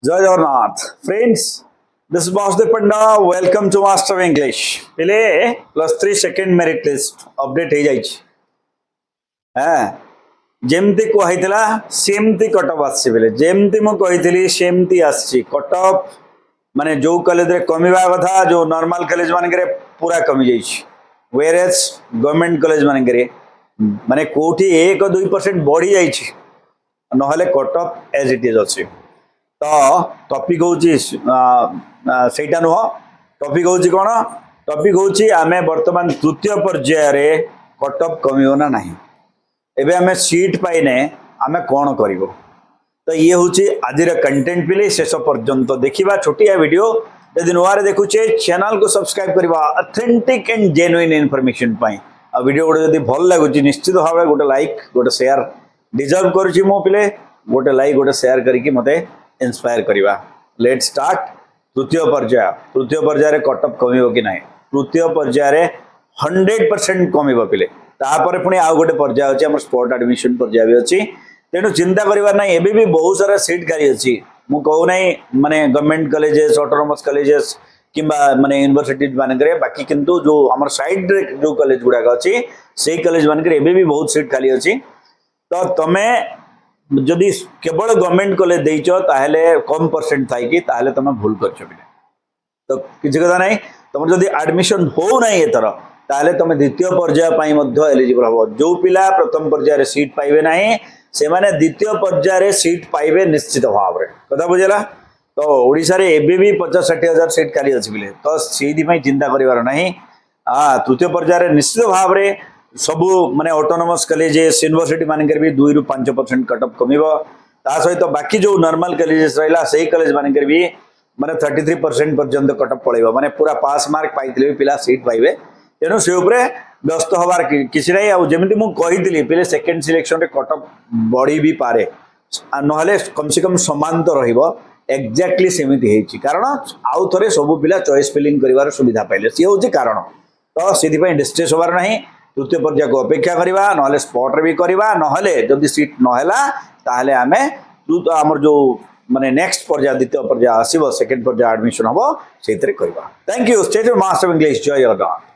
जय Jagannath friends, this Vasudev Panda. Welcome to master of English. पहले +3 second merit list update हो जाइए। जेमती कहला सेमती कटअप आसी बेले जेमती मु कही सेमती आसी कटअप माने जो कॉलेज रे कमिबा कथा जो नॉर्मल कॉलेज मान करे पूरा कमी जाइए। वेयरएज गवर्नमेंट कॉलेज मान करे माने कोठी 1-2% बढ़ी जाइए नहले कटअप एज इट इज अच्छी। तो टॉपिक होची सेटा नुह टॉपिक होची कौन टॉपिक होची आमे वर्तमान तृतीय पर्याय रे कटअप कमियो ना नहीं एबे आमे सीट पाइने आमे कौन करिवो। तो ये होची आजिर कंटेंट पिले शेष पर्यंत देखिबा छोटिया वीडियो। यदि नुआरे देखुचे चैनल को सब्सक्राइब करबा ऑथेंटिक एंड जेन्युइन इन्फॉर्मेशन पाई। आ वीडियो गोटे जदि भल लागुची निश्चित भाव गोटे लाइक गोटे शेयर डिजर्व करूची मो पिले गोटे लाइक गोटे शेयर करके मते इंस्पायर करिवा। Let start. तृतीय पर्याय रे कटअप कमिबो कि नाही तृतीय पर्याय रे 100% कमिबो पिले। तापर पुणी आउ गोटे पर्याय अछि हमर स्पॉट एडमिशन पर्याय भी अछि। तेणु चिंता करिवार नाही एबे भी बहुत सारा सीट खाली अछि। मु कहू नाही माने गवर्नमेंट कॉलेजेस ऑटोनोमस कॉलेजेस किंबा माने यूनिवर्सिटी मानकरे बाकी किंतु जो हमर साइड रे जो कॉलेज गुडा अछि सेही कॉलेज मानकरे एबे भी बहुत सीट खाली अछि। तो तमे जदि केवल गवर्नमेंट कॉलेज देइछ ताहले कम परसेंट थाई कि ताहले तमे भूल करछ बिले। तो किछि कथा नाही तमर जदि एडमिशन हो नाही एतर ताहले तमे द्वितीय पर्याय पई मध्ये एलिजिबल हो। जो पिला प्रथम पर्याय रे सीट पाइबे नाही से माने द्वितीय पर्याय रे सीट पाइबे निश्चित भाव रे। कथा बुझेला। तो ओडिसा रे एबे भी 50-60 हजार सीट खाली अछि बिले। तो सेहि पई चिंता करिवार नाही। तृतीय पर्याय रे निश्चित भाव रे सबु माने ऑटोनोमस कॉलेजेस यूनिवर्सिटी मानकर भी 2-5% कटअप कमिबो। ता सहित बाकी जो नॉर्मल कॉलेजेस रहिला सेही कॉलेज मानकर भी माने 33% पर्यंत कटअप पळेबो माने पूरा पास मार्क पाइथिले पिला सीट पाइबे। तेणु से उपरे व्यस्त हबार किसी नहीं। आ जेमिति मु कहितली पिले सेकंड सिलेक्शन रे कटअप बढ़ी भी पारे नहले कम से कम समान तो रहिबो। एक्जेक्टली सेमिति हेछि कारण आउ थरे सब पिला चॉइस फिलिंग करिवार सुविधा पाइले सी होछि कारण। तो सेति पई डिस्ट्रेस होबार नाही। तृतीय पर्याय को अपेक्षा करिबा नहले स्पॉट रे भी करिबा नहले जदि सीट नहला ताहले आमे हमर जो माने नेक्स्ट पर्याय द्वितीय पर्याय आसीबो सेकंड पर्याय एडमिशन हबो सेतिरे करिबा। Thank you. Stay to master of English. जय जगन्नाथ।